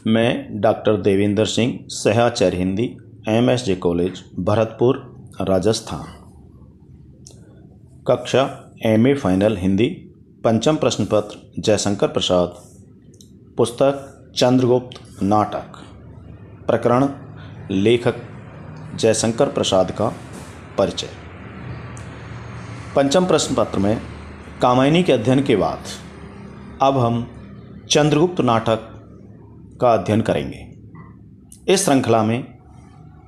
मैं डॉक्टर देवेंद्र सिंह, सहाचार्य Hindi, MSJ college, Bharatpur, Rajasthan. कक्षा MA फाइनल हिंदी, पंचम प्रश्न पत्र जयशंकर प्रसाद, पुस्तक चंद्रगुप्त नाटक, प्रकरण लेखक जयशंकर प्रसाद का परिचय। पंचम प्रश्न पत्र में कामायनी के अध्ययन के बाद अब हम चंद्रगुप्त नाटक का अध्ययन करेंगे। इस श्रृंखला में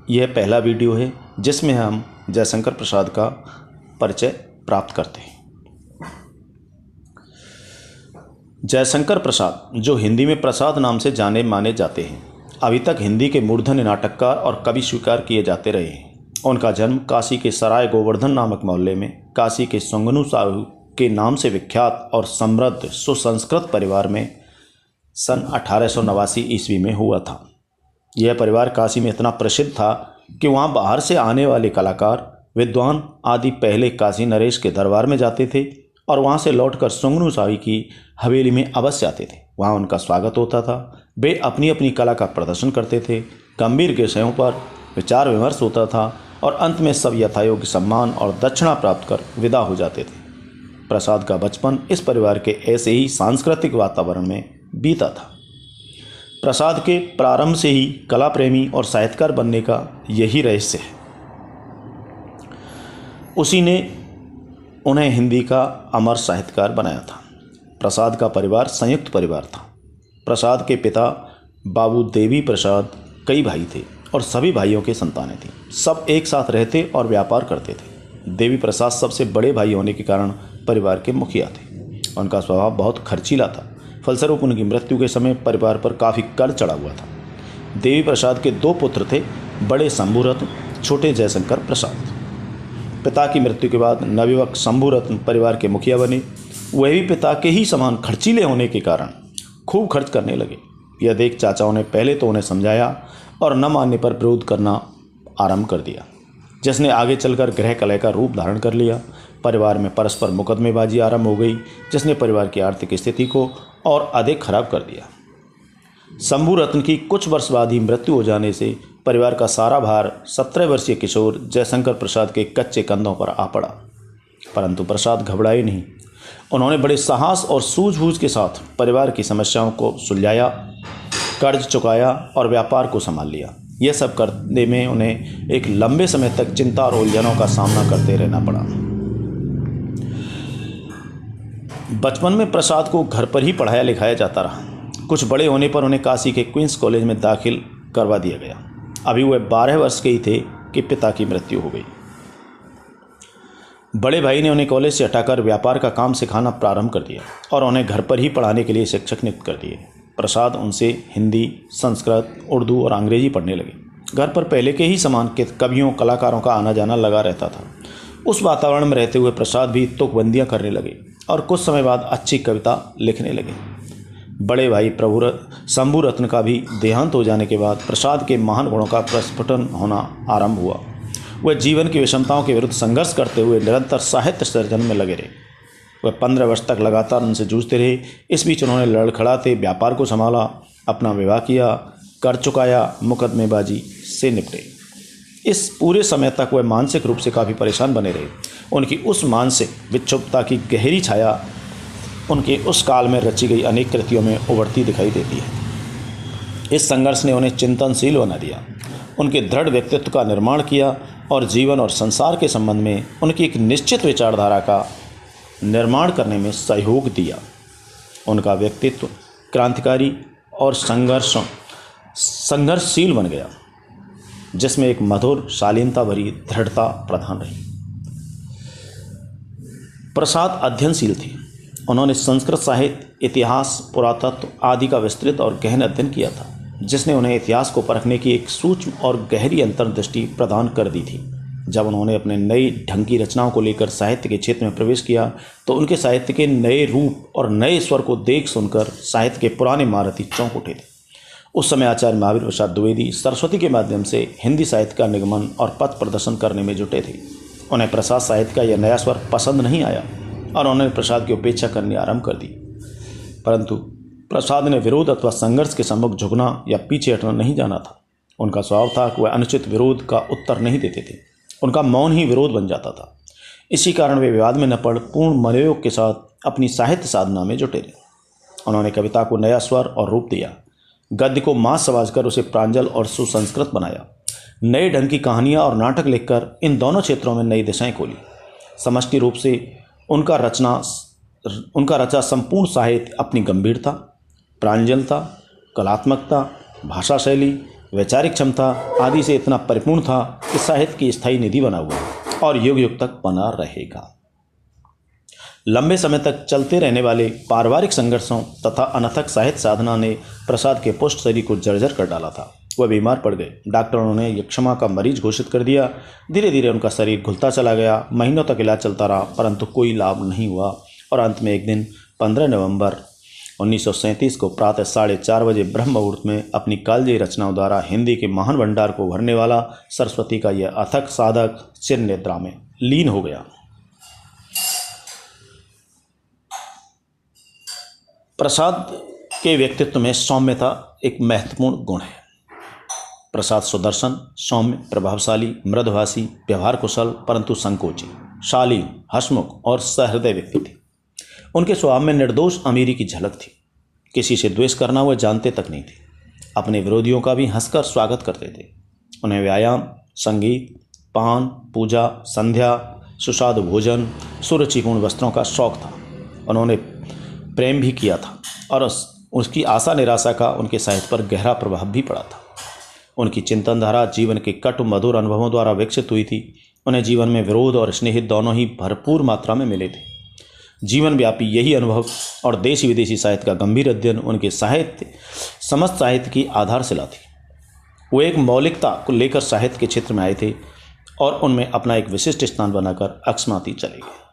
यह पहला वीडियो है जिसमें हम जयशंकर प्रसाद का परिचय प्राप्त करते हैं। जयशंकर प्रसाद, जो हिंदी में प्रसाद नाम से जाने माने जाते हैं, अभी तक हिंदी के मूर्धन्य नाटककार और कवि स्वीकार किए जाते रहे हैं। उनका जन्म काशी के सराय गोवर्धन नामक मोहल्ले में काशी के सुंगनु साहू के नाम से विख्यात और समृद्ध सुसंस्कृत परिवार में सन 1889 ईस्वी में हुआ था। यह परिवार काशी में इतना प्रसिद्ध था कि वहाँ बाहर से आने वाले कलाकार, विद्वान आदि पहले काशी नरेश के दरबार में जाते थे और वहाँ से लौटकर सुंगनु साहू की हवेली में अवश्य आते थे। वहाँ उनका स्वागत होता था। वे अपनी अपनी कला का प्रदर्शन करते थे। गंभीर विषयों पर विचार विमर्श होता था और अंत में सब यथायोग्य सम्मान और दक्षिणा प्राप्त कर विदा हो जाते थे। प्रसाद का बचपन इस परिवार के ऐसे ही सांस्कृतिक वातावरण में बीता था। प्रसाद के प्रारंभ से ही कला प्रेमी और साहित्यकार बनने का यही रहस्य है। उसी ने उन्हें हिंदी का अमर साहित्यकार बनाया था। प्रसाद का परिवार संयुक्त परिवार था। प्रसाद के पिता बाबू देवी प्रसाद कई भाई थे और सभी भाइयों के संतानें थीं। सब एक साथ रहते और व्यापार करते थे। देवी प्रसाद सबसे बड़े भाई होने के कारण परिवार के मुखिया थे। उनका स्वभाव बहुत खर्चीला था। फलस्वरूप उनकी मृत्यु के समय परिवार पर काफ़ी कर चढ़ा हुआ था। देवी प्रसाद के 2 पुत्र थे, बड़े शंभुरत्न, छोटे जयशंकर प्रसाद। पिता की मृत्यु के बाद नवयुवक शंभुरत्न परिवार के मुखिया बने। वह भी पिता के ही समान खर्चीले होने के कारण खूब खर्च करने लगे। यह देख चाचाओं ने पहले तो उन्हें समझाया और न मानने पर विरोध करना आरंभ कर दिया, जिसने आगे चलकर गृह कलह का रूप धारण कर लिया। परिवार में परस्पर मुकदमेबाजी आरंभ हो गई, जिसने परिवार की आर्थिक स्थिति को और अधिक खराब कर दिया। शंभुरत्न की कुछ वर्ष बाद ही मृत्यु हो जाने से परिवार का सारा भार 17 वर्षीय किशोर जयशंकर प्रसाद के कच्चे कंधों पर आ पड़ा। परंतु प्रसाद घबराए नहीं। उन्होंने बड़े साहस और सूझबूझ के साथ परिवार की समस्याओं को सुलझाया, कर्ज चुकाया और व्यापार को संभाल लिया। यह सब करने में उन्हें एक लंबे समय तक चिंता और उलझनों का सामना करते रहना पड़ा। बचपन में प्रसाद को घर पर ही पढ़ाया लिखाया जाता रहा। कुछ बड़े होने पर उन्हें काशी के क्वींस कॉलेज में दाखिल करवा दिया गया। अभी वह 12 वर्ष के ही थे कि पिता की मृत्यु हो गई। बड़े भाई ने उन्हें कॉलेज से हटाकर व्यापार का काम सिखाना प्रारंभ कर दिया और उन्हें घर पर ही पढ़ाने के लिए शिक्षक नियुक्त कर दिए। प्रसाद उनसे हिंदी, संस्कृत, उर्दू और अंग्रेजी पढ़ने लगे। घर पर पहले के ही समान कवियों, कलाकारों का आना जाना लगा रहता था। उस वातावरण में रहते हुए प्रसाद भी तुकबंदियाँ करने लगे और कुछ समय बाद अच्छी कविता लिखने लगे। बड़े भाई शंभुरत्न का भी देहांत हो जाने के बाद प्रसाद के महान गुणों का प्रस्फुटन होना आरंभ हुआ। वह जीवन की विषमताओं के विरुद्ध संघर्ष करते हुए निरंतर साहित्य सर्जन में लगे रहे। वह 15 वर्ष तक लगातार उनसे जूझते रहे। इस बीच उन्होंने लड़खड़ाते व्यापार को संभाला, अपना विवाह किया, कर चुकाया, मुकदमेबाजी से निपटे। इस पूरे समय तक वह मानसिक रूप से काफ़ी परेशान बने रहे। उनकी उस मानसिक विक्षुब्धता की गहरी छाया उनके उस काल में रची गई अनेक कृतियों में उभरती दिखाई देती है। इस संघर्ष ने उन्हें चिंतनशील बना दिया, उनके दृढ़ व्यक्तित्व का निर्माण किया और जीवन और संसार के संबंध में उनकी एक निश्चित विचारधारा का निर्माण करने में सहयोग दिया। उनका व्यक्तित्व क्रांतिकारी और संघर्षशील बन गया, जिसमें एक मधुर शालीनता भरी दृढ़ता प्रधान रही। प्रसाद अध्ययनशील थे। उन्होंने संस्कृत साहित्य, इतिहास, पुरातत्व आदि का विस्तृत और गहन अध्ययन किया था, जिसने उन्हें इतिहास को परखने की एक सूक्ष्म और गहरी अंतर्दृष्टि प्रदान कर दी थी। जब उन्होंने अपने नई ढंग की रचनाओं को लेकर साहित्य के क्षेत्र में प्रवेश किया तो उनके साहित्य के नए रूप और नए स्वर को देख सुनकर साहित्य के पुराने महारथी चौंक उठे थे। उस समय आचार्य महावीर प्रसाद द्विवेदी सरस्वती के माध्यम से हिंदी साहित्य का निगमन और पथ प्रदर्शन करने में जुटे थे। उन्हें प्रसाद साहित्य का यह नया स्वर पसंद नहीं आया और उन्होंने प्रसाद की उपेक्षा करनी आरंभ कर दी। परंतु प्रसाद ने विरोध अथवा संघर्ष के सम्मुख झुकना या पीछे हटना नहीं जाना था। उनका स्वभाव था कि वह अनुचित विरोध का उत्तर नहीं देते थे। उनका मौन ही विरोध बन जाता था। इसी कारण वे विवाद में न पड़ पूर्ण मनोयोग के साथ अपनी साहित्य साधना में जुटे रहे। उन्होंने कविता को नया स्वर और रूप दिया, गद्य को मांस समाजकर उसे प्रांजल और सुसंस्कृत बनाया, नए ढंग की कहानियाँ और नाटक लिखकर इन दोनों क्षेत्रों में नई दिशाएं खोली। समष्टि रूप से उनका रचा संपूर्ण साहित्य अपनी गंभीरता, प्रांजलता, कलात्मकता, भाषा शैली, वैचारिक क्षमता आदि से इतना परिपूर्ण था कि साहित्य की स्थायी निधि बना हुआ और युग युग तक बना रहेगा। लंबे समय तक चलते रहने वाले पारिवारिक संघर्षों तथा अनथक साहित्य साधना ने प्रसाद के पुष्ट शरीर को जर्जर कर डाला था। वह बीमार पड़ गए। डॉक्टरों ने यक्षमा का मरीज घोषित कर दिया। धीरे धीरे उनका शरीर घुलता चला गया। महीनों तक इलाज चलता रहा, परंतु कोई लाभ नहीं हुआ और अंत में एक दिन 15 नवंबर 1937 को प्रातः 4:30 बजे ब्रह्म मुहूर्त में अपनी कालजयी रचनाओं द्वारा हिंदी के महान भंडार को भरने वाला सरस्वती का यह अथक साधक चिर निद्रा में लीन हो गया। प्रसाद के व्यक्तित्व में सौम्यता एक महत्वपूर्ण गुण है। प्रसाद सुदर्शन, सौम्य, प्रभावशाली, मृदभाषी, व्यवहार कुशल परंतु संकोची, शालीन, हंसमुख और सहृदय व्यक्ति थे। उनके स्वभाव में निर्दोष अमीरी की झलक थी। किसी से द्वेष करना वह जानते तक नहीं थे। अपने विरोधियों का भी हंसकर स्वागत करते थे। उन्हें व्यायाम, संगीत, पान, पूजा, संध्या, सुस्वादु भोजन, सुरुचिपूर्ण वस्त्रों का शौक था। उन्होंने प्रेम भी किया था और उसकी आशा निराशा का उनके साहित्य पर गहरा प्रभाव भी पड़ा था। उनकी चिंतन धारा जीवन के कटु मधुर अनुभवों द्वारा विकसित हुई थी। उन्हें जीवन में विरोध और स्नेहित दोनों ही भरपूर मात्रा में मिले थे। जीवन व्यापी यही अनुभव और देशी विदेशी साहित्य का गंभीर अध्ययन उनके समस्त साहित्य की आधारशिला थी। वो एक मौलिकता को लेकर साहित्य के क्षेत्र में आए थे और उनमें अपना एक विशिष्ट स्थान बनाकर अकस्माती चले गए।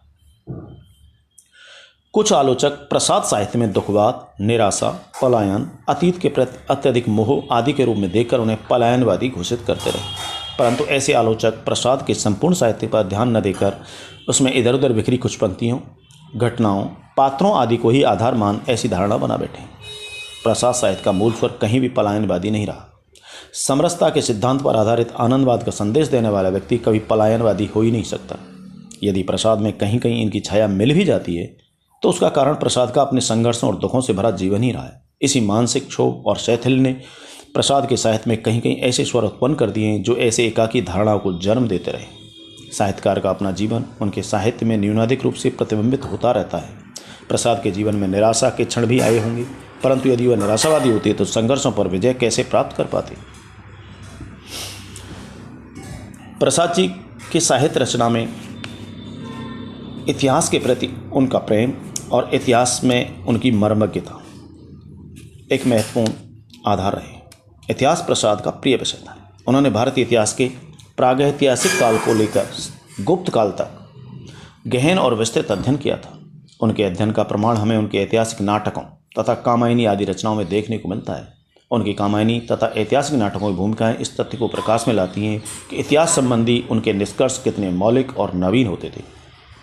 कुछ आलोचक प्रसाद साहित्य में दुखवाद, निराशा, पलायन, अतीत के प्रति अत्यधिक मोह आदि के रूप में देखकर उन्हें पलायनवादी घोषित करते रहे, परंतु ऐसे आलोचक प्रसाद के संपूर्ण साहित्य पर ध्यान न देकर उसमें इधर उधर बिखरी कुछ पंक्तियों, घटनाओं, पात्रों आदि को ही आधार मान ऐसी धारणा बना बैठे। प्रसाद साहित्य का मूल स्वर कहीं भी पलायनवादी नहीं रहा। समरसता के सिद्धांत पर आधारित आनंदवाद का संदेश देने वाला व्यक्ति कभी पलायनवादी हो ही नहीं सकता। यदि प्रसाद में कहीं कहीं इनकी छाया मिल भी जाती है तो उसका कारण प्रसाद का अपने संघर्षों और दुखों से भरा जीवन ही रहा है। इसी मानसिक क्षोभ और शैथिल्य ने प्रसाद के साहित्य में कहीं कहीं ऐसे स्वर उत्पन्न कर दिए हैं जो ऐसे एकाकी धारणाओं को जन्म देते रहे। साहित्यकार का अपना जीवन उनके साहित्य में न्यूनाधिक रूप से प्रतिबिंबित होता रहता है। प्रसाद के जीवन में निराशा के क्षण भी आए होंगे, परंतु यदि वह निराशावादी होते तो संघर्षों पर विजय कैसे प्राप्त कर पाते। प्रसाद जी की साहित्य रचना में इतिहास के प्रति उनका प्रेम और इतिहास में उनकी मर्मज्ञता एक महत्वपूर्ण आधार रहे। इतिहास प्रसाद का प्रिय विषय था। उन्होंने भारतीय इतिहास के प्रागैतिहासिक काल को लेकर गुप्त काल तक गहन और विस्तृत अध्ययन किया था। उनके अध्ययन का प्रमाण हमें उनके ऐतिहासिक नाटकों तथा कामायनी आदि रचनाओं में देखने को मिलता है। उनकी कामायनी तथा ऐतिहासिक नाटकों की भूमिकाएं इस तथ्य को प्रकाश में लाती हैं कि इतिहास संबंधी उनके निष्कर्ष कितने मौलिक और नवीन होते थे।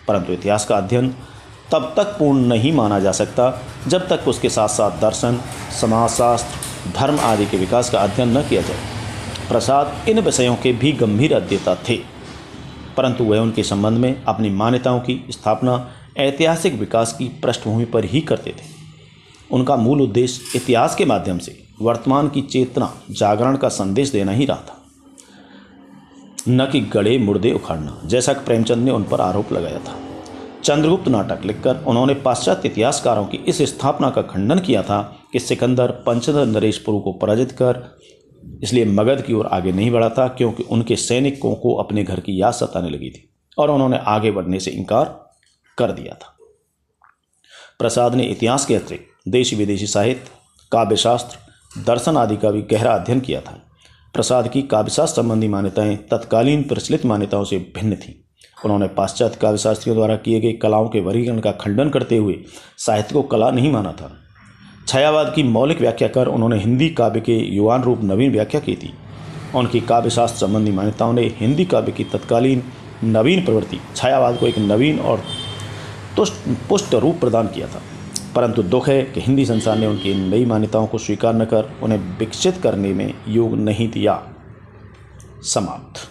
परंतु इतिहास का अध्ययन तब तक पूर्ण नहीं माना जा सकता जब तक उसके साथ साथ दर्शन, समाजशास्त्र, धर्म आदि के विकास का अध्ययन न किया जाए। प्रसाद इन विषयों के भी गंभीर अध्येता थे, परंतु वह उनके संबंध में अपनी मान्यताओं की स्थापना ऐतिहासिक विकास की पृष्ठभूमि पर ही करते थे। उनका मूल उद्देश्य इतिहास के माध्यम से वर्तमान की चेतना जागरण का संदेश देना ही रहा था, न कि गड़े मुर्दे उखाड़ना, जैसा कि प्रेमचंद ने उन पर आरोप लगाया था। चंद्रगुप्त नाटक लिखकर उन्होंने पाश्चात्य इतिहासकारों की इस स्थापना का खंडन किया था कि सिकंदर पंचधर नरेशपुर को पराजित कर इसलिए मगध की ओर आगे नहीं बढ़ा था क्योंकि उनके सैनिकों को अपने घर की याद सताने लगी थी और उन्होंने आगे बढ़ने से इनकार कर दिया था। प्रसाद ने इतिहास के अतिरिक्त देशी विदेशी साहित्य, काव्यशास्त्र, दर्शन आदि का भी गहरा अध्ययन किया था। प्रसाद की काव्यशास्त्र संबंधी मान्यताएं तत्कालीन प्रचलित मान्यताओं से भिन्न थीं। उन्होंने पाश्चात्य काव्यशास्त्रियों द्वारा किए गए कलाओं के वर्गीकरण का खंडन करते हुए साहित्य को कला नहीं माना था। छायावाद की मौलिक व्याख्या कर उन्होंने हिंदी काव्य के युवान रूप नवीन व्याख्या की थी। उनकी काव्यशास्त्र संबंधी मान्यताओं ने हिंदी काव्य की तत्कालीन नवीन प्रवृत्ति छायावाद को एक नवीन और पुष्ट रूप प्रदान किया था। परंतु दुख है कि हिंदी संसार ने उनकी इन नई मान्यताओं को स्वीकार न कर उन्हें विकसित करने में योग नहीं दिया। समाप्त।